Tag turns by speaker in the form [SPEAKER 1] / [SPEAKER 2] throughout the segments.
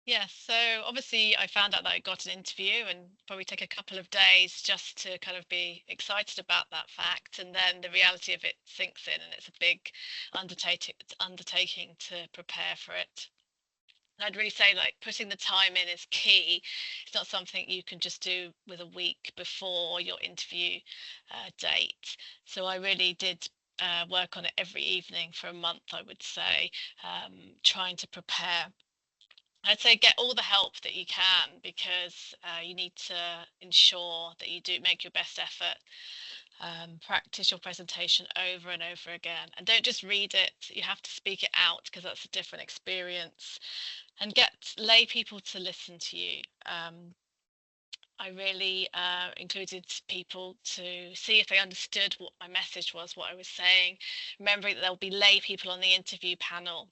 [SPEAKER 1] Yes, so obviously I found out that I got an interview and probably take a couple of days just to kind of be excited about that fact. And then the reality of it sinks in and it's a big undertaking to prepare for it. And I'd really say like putting the time in is key. It's not something you can just do with a week before your interview date. So I really did work on it every evening for a month, I would say, trying to prepare. I'd say get all the help that you can because you need to ensure that you do make your best effort. Practice your presentation over and over again, and don't just read it. You have to speak it out because that's a different experience. And get lay people to listen to you. I really included people to see if they understood what my message was, what I was saying, remembering that there'll be lay people on the interview panel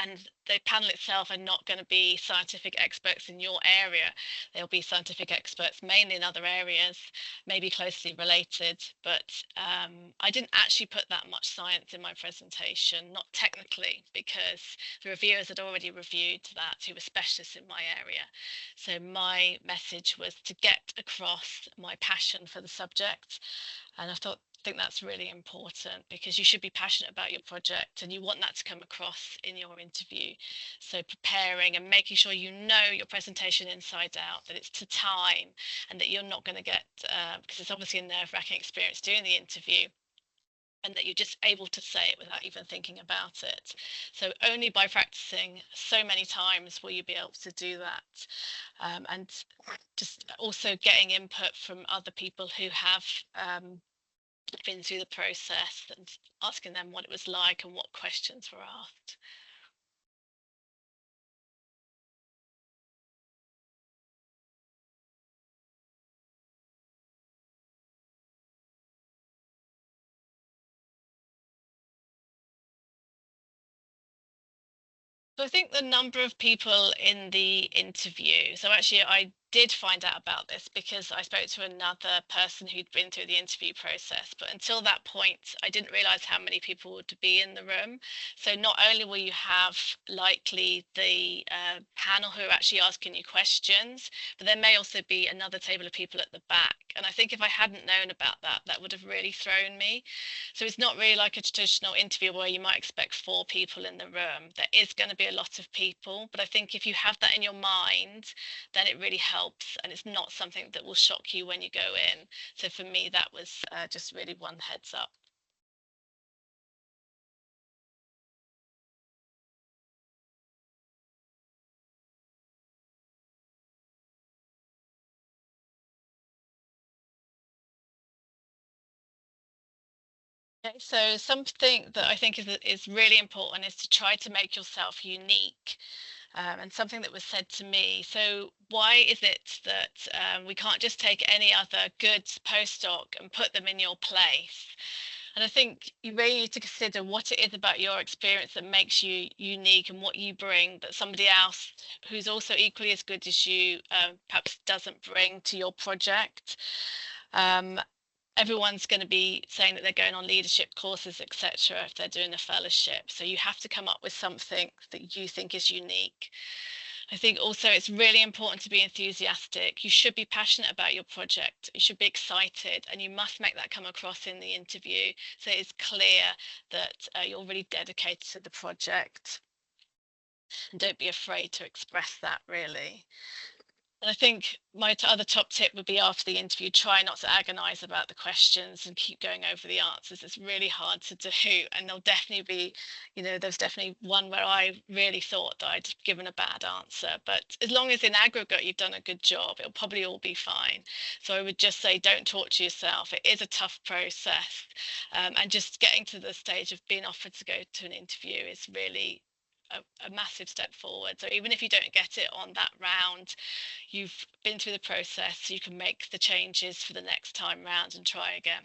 [SPEAKER 1] and the panel itself are not going to be scientific experts in your area. They'll be scientific experts mainly in other areas, maybe closely related. But I didn't actually put that much science in my presentation, not technically, because the reviewers had already reviewed that who were specialists in my area. So my message was to get across my passion for the subject. And think that's really important because you should be passionate about your project and you want that to come across in your interview. So preparing and making sure you know your presentation inside out, that it's to time and that you're not going to get, because it's obviously a nerve-wracking experience doing the interview, and that you're just able to say it without even thinking about it. So only by practicing so many times will you be able to do that. And just also getting input from other people who have been through the process and asking them what it was like and what questions were asked. So I think the number of people in the interview, so actually I did find out about this because I spoke to another person who'd been through the interview process. But until that point, I didn't realize how many people would be in the room. So not only will you have likely the panel who are actually asking you questions, but there may also be another table of people at the back. And I think if I hadn't known about that, that would have really thrown me. So it's not really like a traditional interview where you might expect four people in the room. There is going to be a lot of people, but I think if you have that in your mind, then it really helps and it's not something that will shock you when you go in. So for me, that was just really one heads up. Okay, so something that I think is really important is to try to make yourself unique. And something that was said to me. So why is it that we can't just take any other good postdoc and put them in your place? And I think you really need to consider what it is about your experience that makes you unique and what you bring that somebody else who's also equally as good as you perhaps doesn't bring to your project. Um, Everyone's going to be saying that they're going on leadership courses, etc., if they're doing a fellowship. So you have to come up with something that you think is unique. I think also it's really important to be enthusiastic. You should be passionate about your project. You should be excited, and you must make that come across in the interview so it's clear that you're really dedicated to the project. And don't be afraid to express that, really. And I think my other top tip would be after the interview, try not to agonize about the questions and keep going over the answers. It's really hard to do. And there'll definitely be, there's definitely one where I really thought that I'd given a bad answer. But as long as in aggregate you've done a good job, it'll probably all be fine. So I would just say don't torture yourself. It is a tough process. And just getting to the stage of being offered to go to an interview is really a massive step forward. So even if you don't get it on that round, you've been through the process, you can make the changes for the next time round and try again.